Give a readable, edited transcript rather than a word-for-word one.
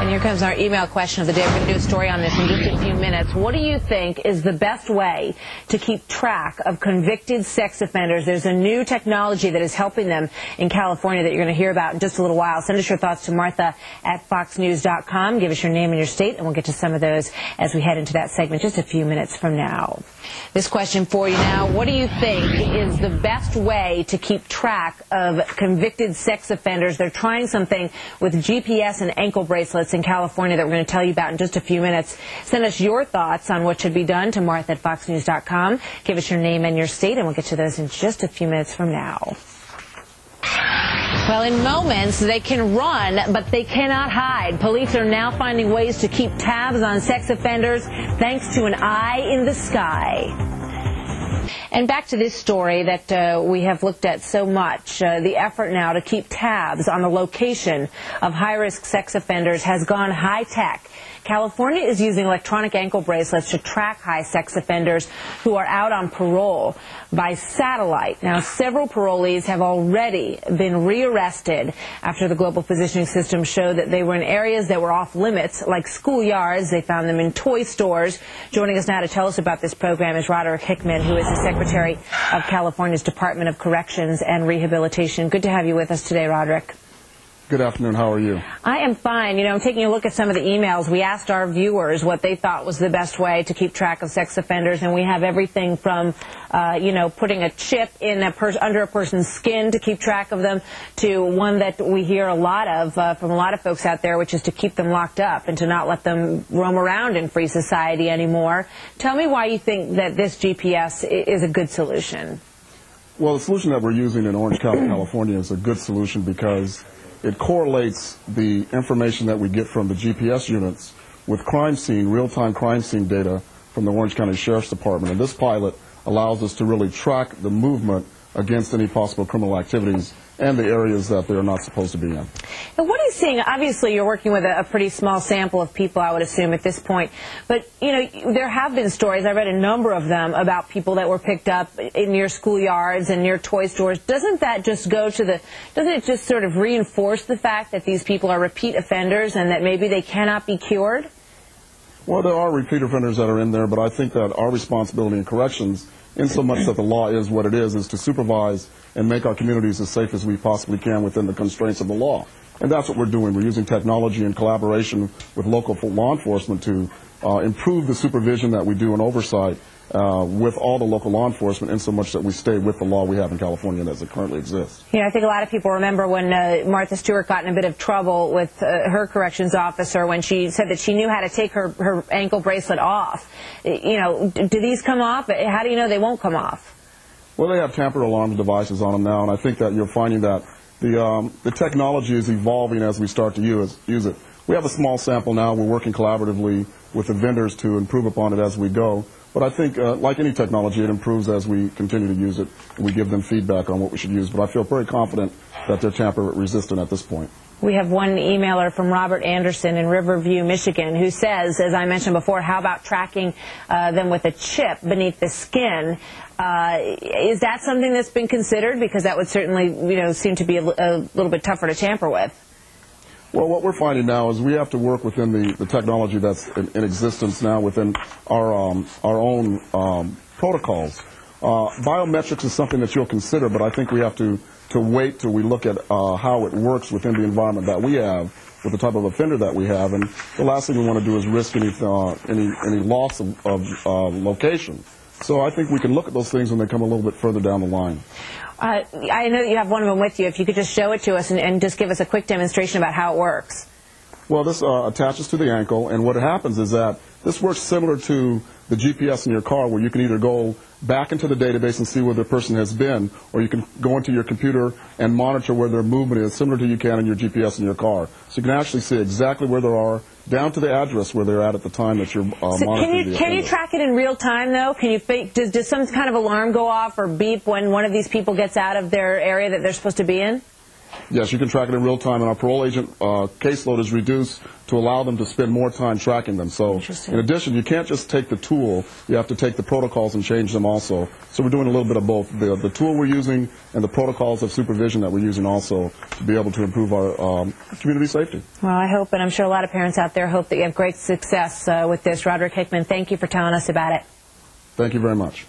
And here comes our email question of the day. We're going to do a story on this in just a few minutes. What do you think is the best way to keep track of convicted sex offenders? There's a new technology that is helping them in California that you're going to hear about in just a little while. Send us your thoughts to Martha@foxnews.com. Give us your name and your state, and we'll get to some of those as we head into that segment just a few minutes from now. This question for you now. What do you think is the best way to keep track of convicted sex offenders? They're trying something with GPS and ankle bracelets in California that we're going to tell you about in just a few minutes. Send us your thoughts on what should be done to Martha@foxnews.com. Give us your name and your state, and we'll get to those in just a few minutes from now. Well, in moments, they can run, but they cannot hide. Police are now finding ways to keep tabs on sex offenders thanks to an eye in the sky. And back to this story that we have looked at so much. The effort now to keep tabs on the location of high-risk sex offenders has gone high-tech. California is using electronic ankle bracelets to track high sex offenders who are out on parole by satellite. Now, several parolees have already been rearrested after the global positioning system showed that they were in areas that were off limits, like schoolyards. They found them in toy stores. Joining us now to tell us about this program is Roderick Hickman, who is the Secretary of California's Department of Corrections and Rehabilitation. Good to have you with us today, Roderick. Good afternoon. How are you? I am fine. You know, I'm taking a look at some of the emails. We asked our viewers what they thought was the best way to keep track of sex offenders, and we have everything from, putting a chip in under a person's skin to keep track of them, to one that we hear a lot of from a lot of folks out there, which is to keep them locked up and to not let them roam around in free society anymore. Tell me why you think that this GPS is a good solution. Well, the solution that we're using in Orange County, California is a good solution because it correlates the information that we get from the GPS units with crime scene, real-time crime scene data from the Orange County Sheriff's Department. And this pilot allows us to really track the movement against any possible criminal activities and the areas that they're not supposed to be in. And what are you seeing? Obviously, you're working with a pretty small sample of people, I would assume, at this point. But, you know, there have been stories, I read a number of them, about people that were picked up near schoolyards and near toy stores. Doesn't that just go to doesn't it just sort of reinforce the fact that these people are repeat offenders and that maybe they cannot be cured? Well, there are repeat offenders that are in there, but I think that our responsibility in corrections, in so much that the law is what it is to supervise and make our communities as safe as we possibly can within the constraints of the law. And that's what we're doing. We're using technology in collaboration with local law enforcement to improve the supervision that we do and oversight with all the local law enforcement, in so much that we stay with the law we have in California as it currently exists. You know, I think a lot of people remember when Martha Stewart got in a bit of trouble with her corrections officer when she said that she knew how to take her ankle bracelet off. You know, do these come off? How do you know they won't come off? Well, they have tamper alarm devices on them now, and I think that you're finding that the technology is evolving as we start to use it. We have a small sample now. We're working collaboratively with the vendors to improve upon it as we go. But I think, like any technology, it improves as we continue to use it, and we give them feedback on what we should use. But I feel very confident that they're tamper-resistant at this point. We have one emailer from Robert Anderson in Riverview, Michigan, who says, as I mentioned before, how about tracking them with a chip beneath the skin? Is that something that's been considered? Because that would certainly, you know, seem to be a little bit tougher to tamper with. Well, what we're finding now is we have to work within the technology that's in existence now within our own protocols. Biometrics is something that you'll consider, but I think we have to wait till we look at how it works within the environment that we have, with the type of offender that we have. And the last thing we want to do is risk any loss of location. So I think we can look at those things when they come a little bit further down the line. I know that you have one of them with you. If you could just show it to us and just give us a quick demonstration about how it works. Well, this attaches to the ankle, and what happens is that this works similar to the GPS in your car, where you can either go back into the database and see where the person has been, or you can go into your computer and monitor where their movement is, similar to you can in your GPS in your car. So you can actually see exactly where they are, down to the address where they're at the time that you're monitoring. Can you track it in real time, though? Can you does some kind of alarm go off or beep when one of these people gets out of their area that they're supposed to be in? Yes, you can track it in real time, and our parole agent caseload is reduced to allow them to spend more time tracking them. So in addition, you can't just take the tool, you have to take the protocols and change them also. So we're doing a little bit of both, the tool we're using and the protocols of supervision that we're using also to be able to improve our community safety. Well, I hope, and I'm sure a lot of parents out there hope that you have great success with this. Roderick Hickman, thank you for telling us about it. Thank you very much.